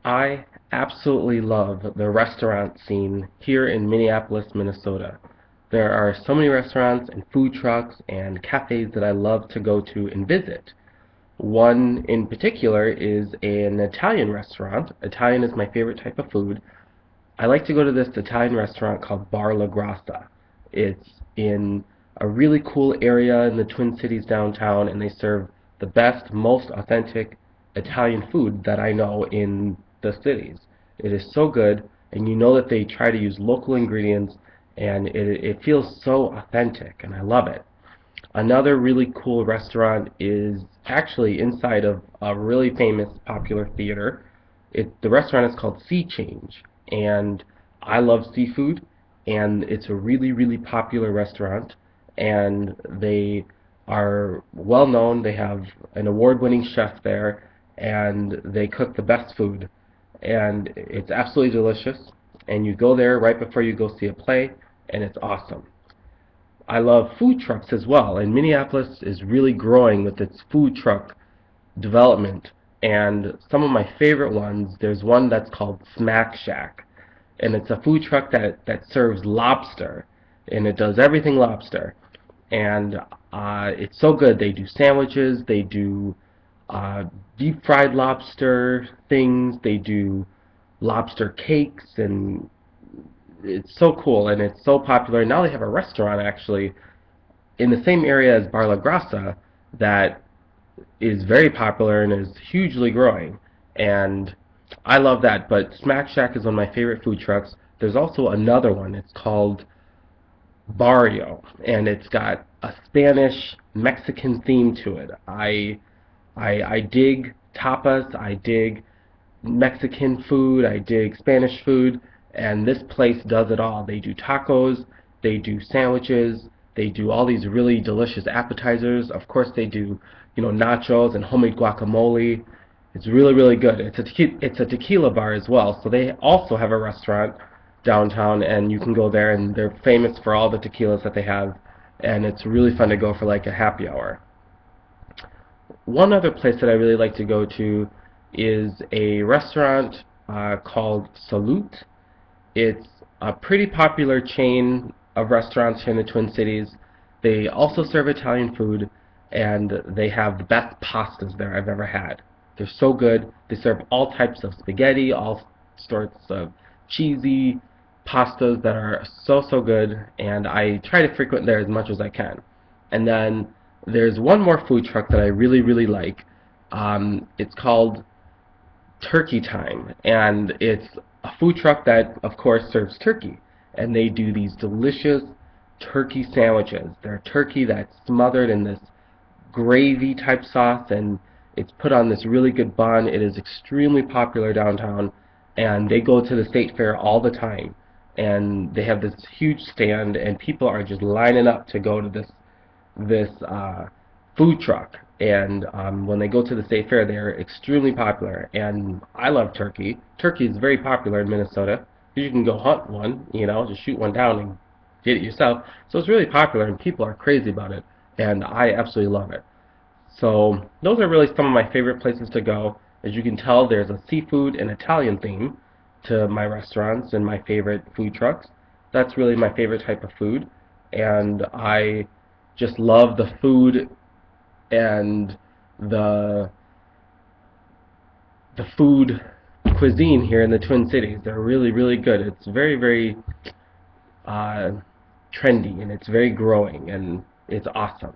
I absolutely love the restaurant scene here in Minneapolis, Minnesota. There are so many restaurants and food trucks and cafes that I love to go to and visit. One in particular is an Italian restaurant. Italian is my favorite type of food. I like to go to this Italian restaurant called Bar La Grassa. It's in a really cool area in the Twin Cities downtown, and they serve the best, most authentic Italian food that I know in the cities. It is so good, and you know that they try to use local ingredients, and it feels so authentic, and I love it. Another really cool restaurant is actually inside of a really famous popular theater. The restaurant is called Sea Change, and I love seafood, and it's a really, really popular restaurant, and they are well known. They have an award-winning chef there, and they cook the best food, and it's absolutely delicious. And you go there right before you go see a play, and it's awesome. I love food trucks as well, and Minneapolis is really growing with its food truck development. And some of my favorite ones, there's one that's called Smack Shack, and it's a food truck that serves lobster, and it does everything lobster. And it's so good. They do sandwiches, they do uh, deep fried lobster things, they do lobster cakes, and it's so cool and it's so popular. Now they have a restaurant actually in the same area as Bar La Grassa that is very popular and is hugely growing. And I love that. But Smack Shack is one of my favorite food trucks. There's also another one. It's called Barrio, and it's got a Spanish Mexican theme to it. I dig tapas. I dig Mexican food, I dig Spanish food, and this place does it all. They do tacos, they do sandwiches, they do all these really delicious appetizers. Of course, they do, nachos and homemade guacamole. It's really, really good. It's a tequila bar as well, so they also have a restaurant downtown, and you can go there, and they're famous for all the tequilas that they have, and it's really fun to go for like a happy hour. One other place that I really like to go to is a restaurant called Salute. It's a pretty popular chain of restaurants here in the Twin Cities. They also serve Italian food, and they have the best pastas there I've ever had. They're so good. They serve all types of spaghetti, all sorts of cheesy pastas that are so, so good, and I try to frequent there as much as I can. And then there's one more food truck that I really, really like. It's called Turkey Time, and it's a food truck that, of course, serves turkey. And they do these delicious turkey sandwiches. They're turkey that's smothered in this gravy type sauce, and it's put on this really good bun. It is extremely popular downtown, and they go to the state fair all the time. And they have this huge stand, and people are just lining up to go to this food truck. And when they go to the state fair, they're extremely popular. And I love turkey. Turkey is very popular in Minnesota. You can go hunt one, just shoot one down and get it yourself. So it's really popular, and people are crazy about it. And I absolutely love it. So those are really some of my favorite places to go. As you can tell, there's a seafood and Italian theme to my restaurants and my favorite food trucks. That's really my favorite type of food. And I just love the food and the the food cuisine here in the Twin Cities. They're really, really good. It's very, very uh, trendy, and it's very growing, and it's awesome.